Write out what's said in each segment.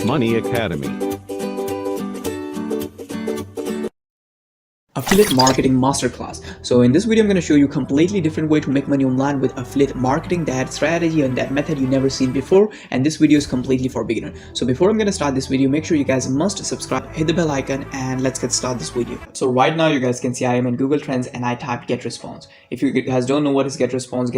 Money Academy. Affiliate marketing masterclass. So in this video I'm going to show you a completely different way to make money online with affiliate marketing, that strategy and that method you never seen before, and this video is completely for beginner. So before I'm going to start this video, make sure you guys must subscribe, hit the bell icon, and let's get started this video. So right now you guys can see I am in Google Trends and I typed get response. If you guys don't know what is get response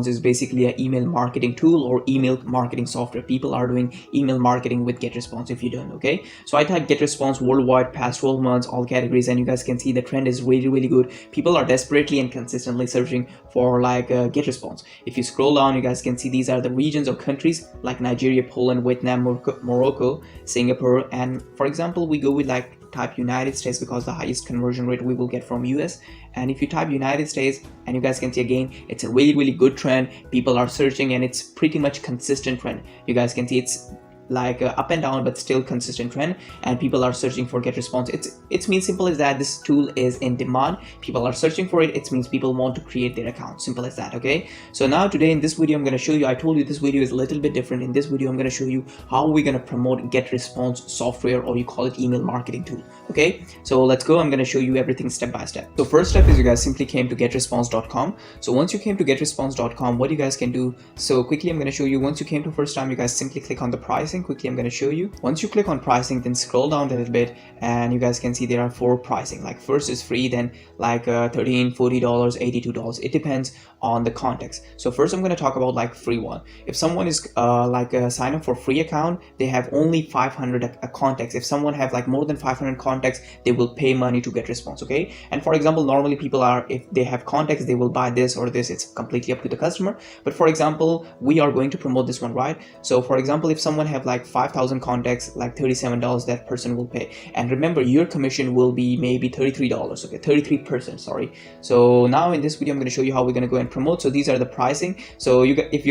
is basically an email marketing tool or email marketing software. People are doing email marketing with get response if you don't. Okay, so I typed get response worldwide past 12 months, all categories, and you guys can see the trend is really good. People are desperately and consistently searching for like get response. If you scroll down, you guys can see these are the regions or countries like Nigeria, Poland, Vietnam, Morocco, Singapore, and for example we go with like type United States because the highest conversion rate we will get from US. And if you type United States, and you guys can see again it's a really good trend. People are searching and it's pretty much consistent trend. You guys can see it's like up and down but still consistent trend, and people are searching for get response. It's means simple as that. This tool is in demand, people are searching for it. It means people want to create their account, simple as that. Okay, so now today in this video I'm going to show you, I told you this video is a little bit different. In this video I'm going to show you how we're going to promote get response software, or you call it email marketing tool. Okay, so let's go. I'm going to show you everything step by step. So first step is you guys simply came to getresponse.com. so once you came to getresponse.com, what you guys can do, so quickly I'm going to show you. Once you came to first time, you guys simply click on the pricing. Quickly I'm going to show you. Once you click on pricing, then scroll down a little bit and you guys can see there are 4 pricing. Like first is free, then like $13, $40, $82. It depends on the context. So first I'm going to talk about like free one. If someone is sign up for free account, they have only 500 contacts. If someone have like more than 500 contacts, they will pay money to get response. Okay, and for example normally people are, if they have contacts, they will buy this or this. It's completely up to the customer, but for example we are going to promote this one, right? So for example if someone have like 5,000 contacts, like $37 that person will pay, and remember your commission will be maybe $33. Okay, 33%, sorry. So now in this video I'm going to show you how we're going to go and promote. So these are the pricing. So if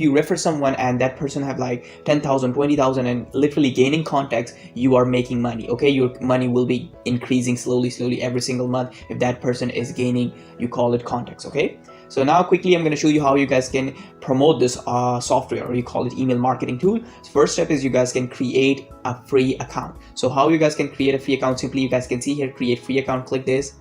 you refer someone and that person have like 10,000, 20,000 and literally gaining contacts, you are making money. Okay, your money will be increasing slowly every single month if that person is gaining, you call it contacts. Okay, so now quickly I'm going to show you how you guys can promote this software, or you call it email marketing tool. First step is you guys can create a free account. So how you guys can create a free account, simply you guys can see here, create free account, click this.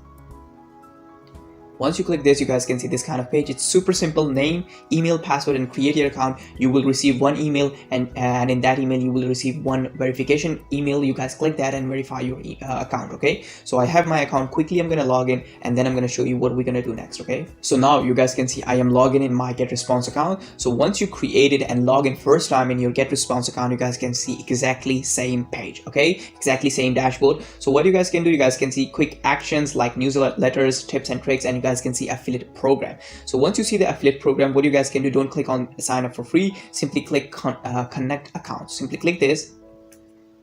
Once you click this, you guys can see this kind of page. It's super simple. Name, email, password, and create your account. You will receive one email, and in that email you will receive one verification email. You guys click that and verify your account. Okay, so I have my account. Quickly I'm gonna log in and then I'm gonna show you what we're gonna do next. Okay, so now you guys can see I am logging in my get response account. So once you create it and log in first time in your get response account, you guys can see exactly same page. Okay, exactly same dashboard. So what you guys can do, you guys can see quick actions like newsletters, tips and tricks, and you guys can see affiliate program. So once you see the affiliate program, what you guys can do, don't click on sign up for free, simply click connect account. Simply click this.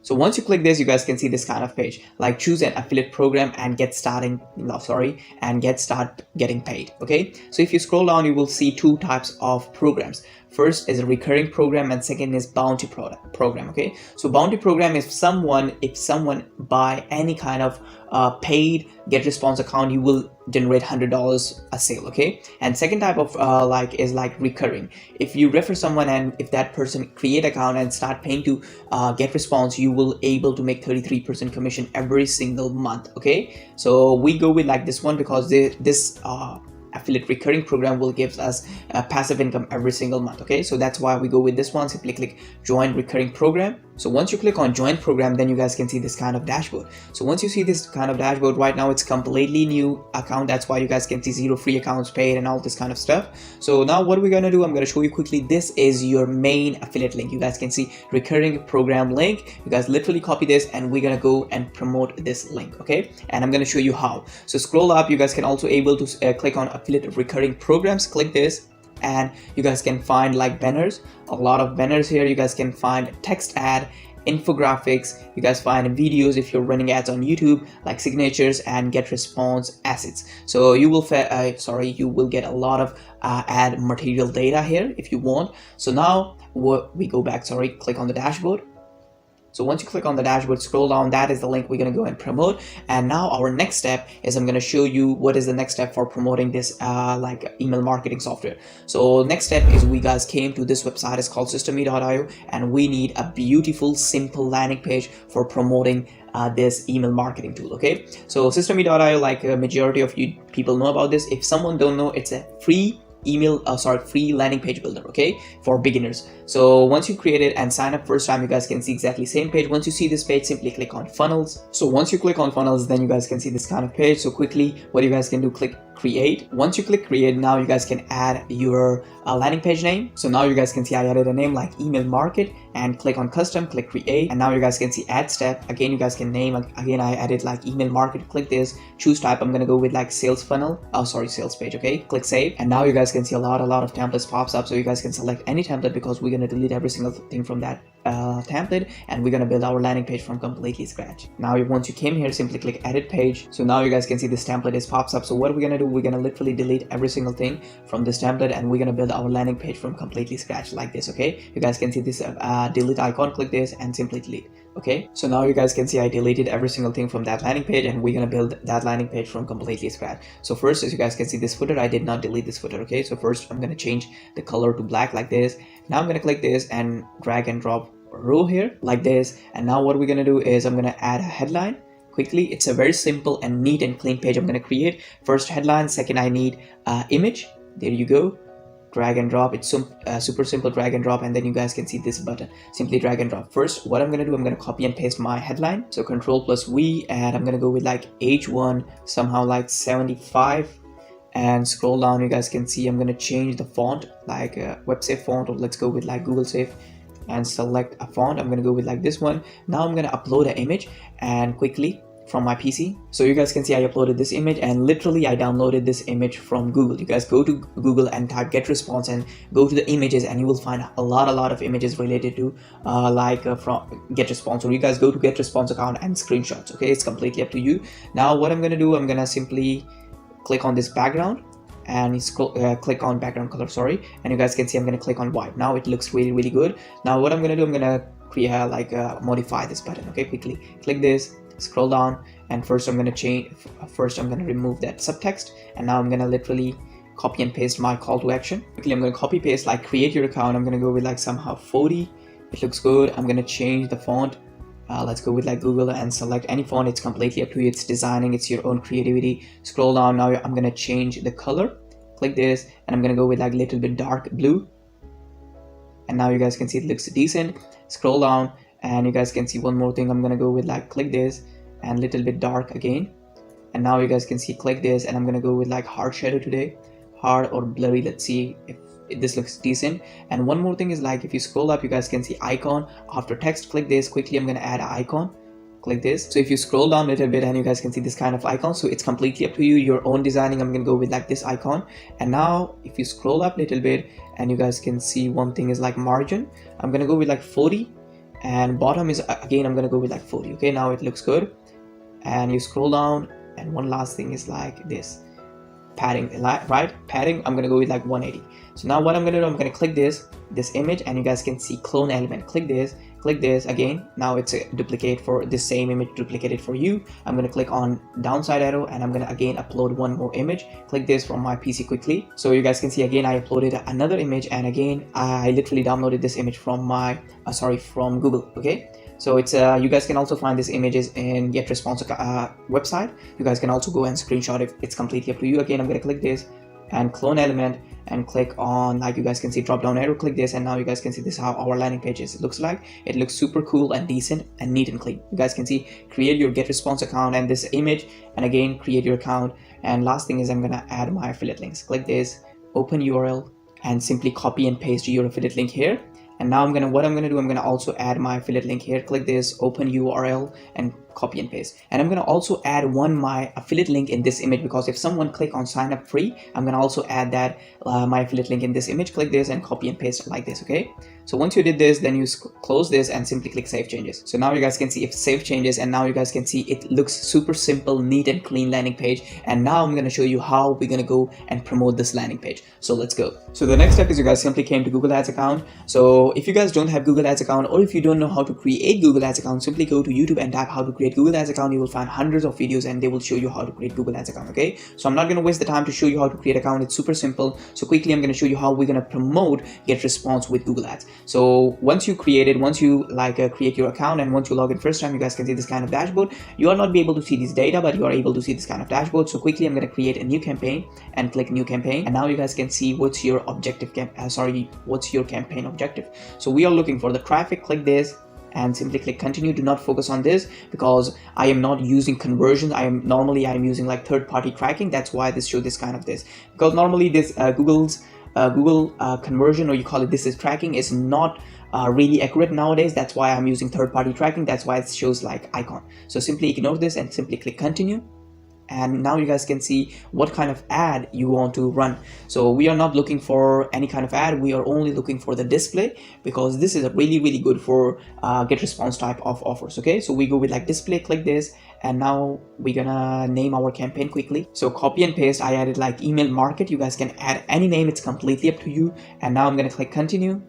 So once you click this, you guys can see this kind of page, like choose an affiliate program and get started getting paid. Okay, so if you scroll down, you will see 2 types of programs. First is a recurring program and second is bounty program. Okay, so bounty program is if someone buy any kind of paid get response account, you will generate $100 a sale. Okay, and second type of is recurring. If you refer someone and if that person create account and start paying to get response, you will able to make 33% commission every single month. Okay, so we go with like this one because this affiliate recurring program will give us passive income every single month. Okay, so that's why we go with this one. Simply click join recurring program. So once you click on join program, then you guys can see this kind of dashboard. So once you see this kind of dashboard, right now it's completely new account. That's why you guys can see 0 free accounts paid and all this kind of stuff. So now what we're gonna do, I'm gonna show you quickly. This is your main affiliate link. You guys can see recurring program link. You guys literally copy this and we're gonna go and promote this link. Okay, and I'm gonna show you how. So scroll up, you guys can also able to click on affiliate recurring programs. Click this and you guys can find like banners, a lot of banners here. You guys can find text ad, infographics, you guys find videos if you're running ads on YouTube, like signatures and get response assets. So you will get a lot of ad material data here if you want. So now we go back, click on the dashboard. So once you click on the dashboard, scroll down, that is the link we're going to go and promote. And now our next step is I'm going to show you what is the next step for promoting this like email marketing software. So next step is we guys came to this website, it's called systeme.io, and we need a beautiful simple landing page for promoting this email marketing tool. Okay, so systeme.io, like a majority of you people know about this. If someone don't know, it's a free free landing page builder, okay, for beginners. So once you create it and sign up first time, you guys can see exactly same page. Once you see this page, simply click on funnels. So once you click on funnels, then you guys can see this kind of page. So quickly what you guys can do, click create. Once you click create, now you guys can add your landing page name. So now you guys can see I added a name like email market, and click on custom, click create, and now you guys can see add step. Again, you guys can name, again I added like email market, click this, choose type, I'm gonna go with like sales funnel, sales page. Okay, click save, and now you guys can see a lot of templates pops up. So you guys can select any template because we're gonna delete every single thing from that template, and we're gonna build our landing page from completely scratch. Now once you came here, simply click edit page. So now you guys can see this template is pops up. So what we're gonna do, we're gonna literally delete every single thing from this template, and we're gonna build our landing page from completely scratch like this. Okay, you guys can see this delete icon, click this and simply delete. Okay, so now you guys can see I deleted every single thing from that landing page, and we're gonna build that landing page from completely scratch. So first, as you guys can see this footer, I did not delete this footer. Okay, so first I'm gonna change the color to black like this. Now I'm gonna click this and drag and drop a row here like this, and now what we're gonna do is I'm gonna add a headline quickly. It's a very simple and neat and clean page I'm gonna create. First headline, second I need image. There you go, drag and drop. It's super simple, drag and drop, and then you guys can see this button, simply drag and drop. First what I'm gonna do, I'm gonna copy and paste my headline, so Control+V, and I'm gonna go with like H1 somehow like 75, and scroll down. You guys can see I'm gonna change the font like web safe font, or let's go with like Google safe, and select a font. I'm gonna go with like this one. Now I'm gonna upload an image and quickly from my PC. So you guys can see I uploaded this image, and literally I downloaded this image from Google. You guys go to Google and type get response and go to the images, and you will find a lot of images related to from get response. Or you guys go to get response account and screenshots. Okay, it's completely up to you. Now what I'm gonna do, I'm gonna simply click on this background and click on background color, and you guys can see I'm gonna click on white. Now it looks really good. Now what I'm gonna do, I'm gonna create modify this button. Okay, quickly click this, scroll down, and first I'm gonna remove that subtext, and now I'm gonna literally copy and paste my call to action. Quickly I'm gonna copy paste like create your account. I'm gonna go with like somehow 40. It looks good. I'm gonna change the font. Let's go with like Google and select any font. It's completely up to you. It's designing, it's your own creativity. Scroll down. Now I'm gonna change the color, click this, and I'm gonna go with like little bit dark blue, and now you guys can see it looks decent. Scroll down, and you guys can see one more thing. I'm gonna go with like click this and little bit dark again, and now you guys can see click this, and I'm gonna go with like hard shadow today, hard or blurry. Let's see if this looks decent. And one more thing is like if you scroll up, you guys can see icon after text. Click this quickly. I'm gonna add an icon, click this. So if you scroll down a little bit, and you guys can see this kind of icon, so it's completely up to you, your own designing. I'm gonna go with like this icon. And now if you scroll up a little bit, and you guys can see one thing is like margin, I'm gonna go with like 40, and bottom is again I'm gonna go with like 40. Okay, now it looks good. And you scroll down, and one last thing is like this padding, right? Padding, I'm gonna go with like 180. So now what I'm gonna do, I'm gonna click this image, and you guys can see clone element. Click this again. Now it's a duplicate for the same image, duplicated for you. I'm gonna click on downside arrow, and I'm gonna again upload one more image. Click this from my PC quickly. So you guys can see again I uploaded another image, and again I literally downloaded this image from my from Google. Okay, so it's you guys can also find these images in get response website. You guys can also go and screenshot it. It's completely up to you. Again I'm gonna click this and clone element, and click on like you guys can see drop down arrow, click this, and now you guys can see this how our landing page is. It looks like it looks super cool and decent and neat and clean. You guys can see create your get response account and this image, and again create your account. And last thing is I'm gonna add my affiliate links. Click this, open URL, and simply copy and paste your affiliate link here. And now what I'm gonna do, I'm gonna also add my affiliate link here. Click this, open URL, and copy and paste. And I'm going to also add my affiliate link in this image, because if someone click on sign up free, I'm going to also add that my affiliate link in this image. Click this and copy and paste like this. Okay, so once you did this, then you close this and simply click save changes. So now you guys can see if save changes, and now you guys can see it looks super simple, neat and clean landing page. And now I'm going to show you how we're going to go and promote this landing page. So let's go. So the next step is you guys simply came to Google Ads account. So if you guys don't have Google Ads account, or if you don't know how to create Google Ads account, simply go to YouTube and type how to create Google Ads account. You will find hundreds of videos and they will show you how to create Google Ads account. Okay, so I'm not going to waste the time to show you how to create account. It's super simple. So quickly I'm going to show you how we're going to promote get response with Google Ads. So once you create create your account, and once you log in first time, you guys can see this kind of dashboard. You will not be able to see this data, but you are able to see this kind of dashboard. So quickly I'm going to create a new campaign and click new campaign, and now you guys can see what's your objective what's your campaign objective. So we are looking for the traffic. Click this and simply click continue. Do not focus on this because I am not using conversions. I am using like third-party tracking. That's why this shows this kind of this, because normally this Google conversion, or you call it this is tracking, is not really accurate nowadays. That's why I'm using third-party tracking. That's why it shows like icon. So simply ignore this and simply click continue. And now you guys can see what kind of ad you want to run. So we are not looking for any kind of ad. We are only looking for the display, because this is a really good for get response type of offers. Okay, so we go with like display. Click this, and now we're gonna name our campaign quickly. So copy and paste. I added like email market. You guys can add any name. It's completely up to you. And now I'm gonna click continue,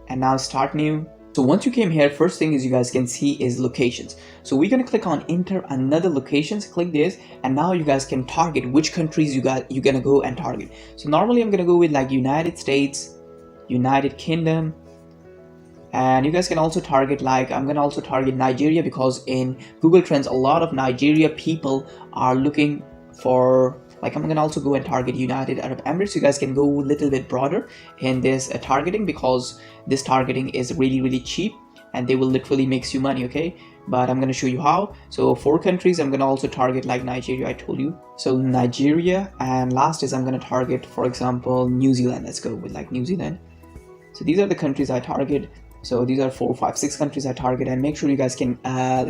and now start new. So once you came here, first thing is you guys can see is locations. So we're gonna click on enter another locations. Click this, and now you guys can target which countries you're gonna go and target. So normally I'm gonna go with like United States, United Kingdom, and you guys can also target like I'm gonna also target Nigeria, because in Google Trends a lot of Nigeria people are looking for. Like I'm gonna also go and target United Arab Emirates. You guys can go a little bit broader in this targeting, because this targeting is really cheap and they will literally makes you money. Okay, but I'm gonna show you how. So 4 countries I'm gonna also target like Nigeria, I told you. So Nigeria, and last is I'm gonna target, for example, New Zealand. Let's go with like New Zealand. So these are the countries I target. So these are 4, 5, 6 countries I target, and make sure you guys can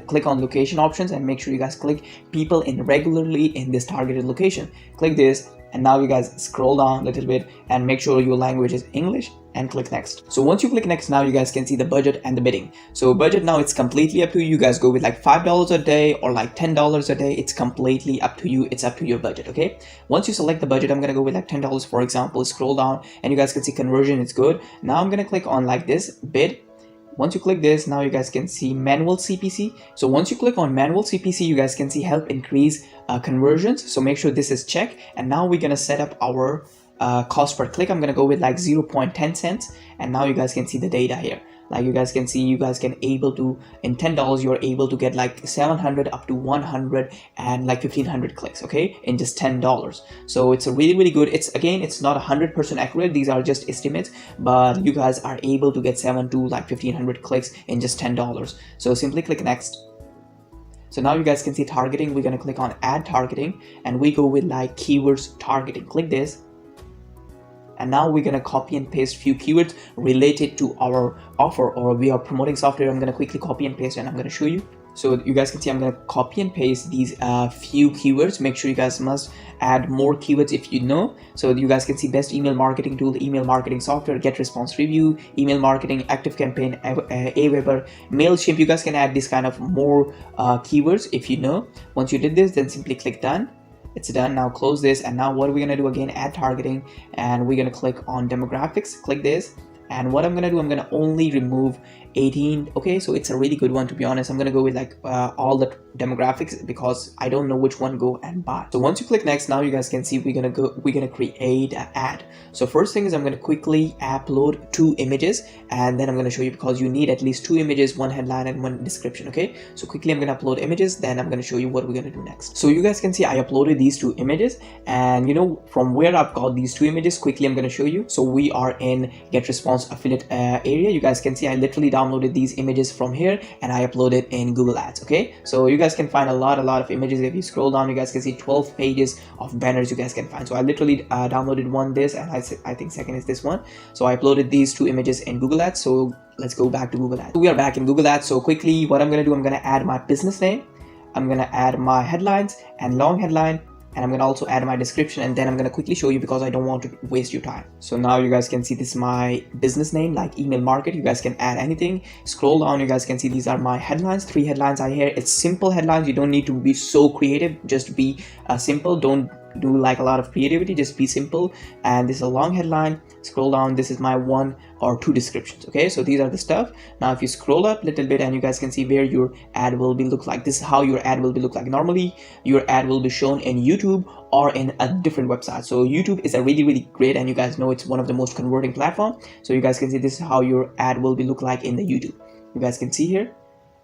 click on location options, and make sure you guys click people in regularly in this targeted location. Click this, and now you guys scroll down a little bit and make sure your language is English, and click next. So once you click next, now you guys can see the budget and the bidding. So budget, now it's completely up to you. You guys go with like $5 a day or like $10 a day. It's completely up to you. It's up to your budget. Okay, once you select the budget, I'm gonna go with like $10 for example. Scroll down and you guys can see conversion is good. Now I'm gonna click on like this bid. Once you click this, now you guys can see manual CPC. So once you click on manual CPC, you guys can see help increase conversions. So make sure this is checked. And now we're gonna set up our cost per click. I'm gonna go with like 0.10 cents, and now you guys can see the data here. Like you guys can see, you guys can able to, in $10 you're able to get like 700 up to 100 and like 1500 clicks, okay, in just $10. So it's a really good, it's not 100% accurate, these are just estimates, but you guys are able to get 7 to like 1500 clicks in just $10. So simply click next. So now you guys can see targeting. We're gonna click on add targeting, and we go with like keywords targeting. Click this, and now we're gonna copy and paste few keywords related to our offer, or we are promoting software. I'm gonna quickly copy and paste, and I'm gonna show you. So you guys can see I'm gonna copy and paste these few keywords. Make sure you guys must add more keywords if you know. So you guys can see best email marketing tool, email marketing software, get response review, email marketing, active campaign, Aweber, MailChimp. You guys can add this kind of more keywords if you know. Once you did this, then simply click done. It's done. Now close this, and now what are we gonna do again? Add targeting, and we're gonna click on demographics. Click this, and what I'm gonna do, I'm gonna only remove 18. Okay, so it's a really good one, to be honest. I'm gonna go with like all the demographics because I don't know which one go and buy. So once you click next, now you guys can see we're gonna create an ad. So first thing is I'm gonna quickly upload 2 images, and then I'm gonna show you, because you need at least 2 images, 1 headline and 1 description. Okay, so quickly I'm gonna upload images, then I'm gonna show you what we're gonna do next. So you guys can see I uploaded these 2 images, and you know from where I've got these 2 images, quickly I'm gonna show you. So we are in get response affiliate area. You guys can see I literally downloaded these images from here and I uploaded in Google Ads. Okay, so you guys can find a lot of images. If you scroll down, you guys can see 12 pages of banners you guys can find. So I literally downloaded one this, and I think second is this one. So I uploaded these 2 images in Google Ads. So let's go back to Google Ads. So we are back in Google Ads. So quickly what I'm gonna do, I'm gonna add my business name. I'm gonna add my headlines and long headline, and I'm gonna also add my description, and then I'm gonna quickly show you because I don't want to waste your time. So now you guys can see this is my business name, like email market. You guys can add anything. Scroll down, you guys can see these are my headlines, 3 headlines I here. It's simple headlines. You don't need to be so creative, just be simple. Don't do like a lot of creativity, just be simple. And this is a long headline. Scroll down, this is my 1 or 2 descriptions. Okay, so these are the stuff. Now if you scroll up a little bit, and you guys can see where your ad will be look like. This is how your ad will be look like. Normally your ad will be shown in YouTube or in a different website. So YouTube is a really great, and you guys know it's one of the most converting platform. So you guys can see this is how your ad will be look like in the YouTube. You guys can see here,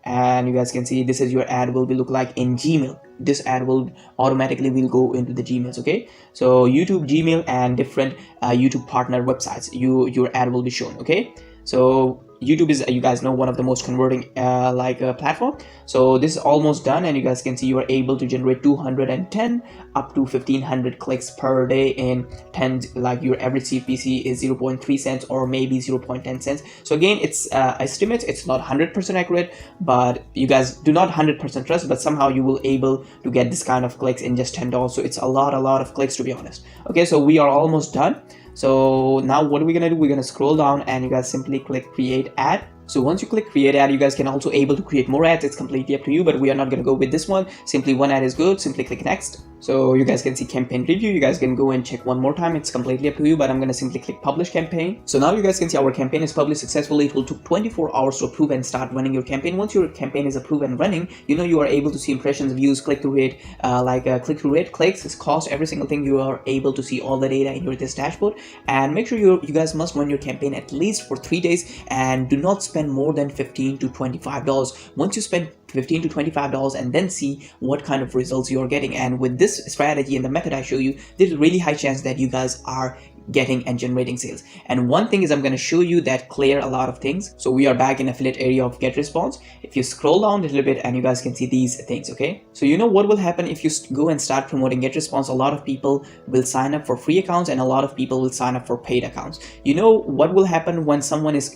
and you guys can see this is your ad will be look like in Gmail. This ad will automatically will go into the Gmails. Okay, so YouTube, Gmail, and different YouTube partner websites, your ad will be shown. Okay, so YouTube is, you guys know, one of the most converting platform. So this is almost done, and you guys can see you are able to generate 210 up to 1500 clicks per day in 10, like your average CPC is 0.3 cents or maybe 0.10 cents. So again, it's estimates, it's not 100% accurate, but you guys do not 100% trust, but somehow you will able to get this kind of clicks in just $10. So it's a lot of clicks, to be honest. Okay, so we are almost done. So now what are we gonna do? We're gonna scroll down, and you guys simply click create ad. So once you click create ad, you guys can also able to create more ads. It's completely up to you, but we are not going to go with this one. Simply one ad is good. Simply click next. So you guys can see campaign review. You guys can go and check one more time. It's completely up to you, but I'm going to simply click publish campaign. So now you guys can see our campaign is published successfully. It will take 24 hours to approve and start running your campaign. Once your campaign is approved and running, you are able to see impressions, views, click-through rate, click-through rate, clicks, its cost, every single thing. You are able to see all the data in this dashboard. And make sure you guys must run your campaign at least for 3 days, and do not spend more than $15 to $25. Once you spend $15 to $25, and then see what kind of results you're getting. And with this strategy and the method I show you, there's a really high chance that you guys are getting and generating sales. And one thing is, I'm going to show you that clear a lot of things. So we are back in affiliate area of get response. If you scroll down a little bit, and you guys can see these things. Okay, so you know what will happen if you go and start promoting get response? A lot of people will sign up for free accounts, and a lot of people will sign up for paid accounts. You know what will happen when someone is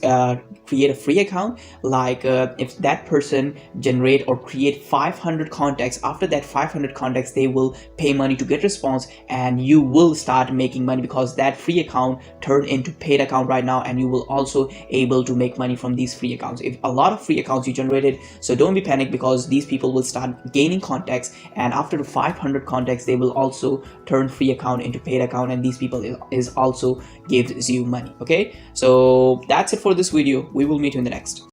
create a free account? If that person generate or create 500 contacts, after that 500 contacts they will pay money to get response, and you will start making money, because that free account turn into paid account right now, and you will also able to make money from these free accounts. If a lot of free accounts you generated, so don't be panicked, because these people will start gaining contacts, and after the 500 contacts they will also turn free account into paid account, and these people is also gives you money. Okay, so that's it for this video. We will meet you in the next.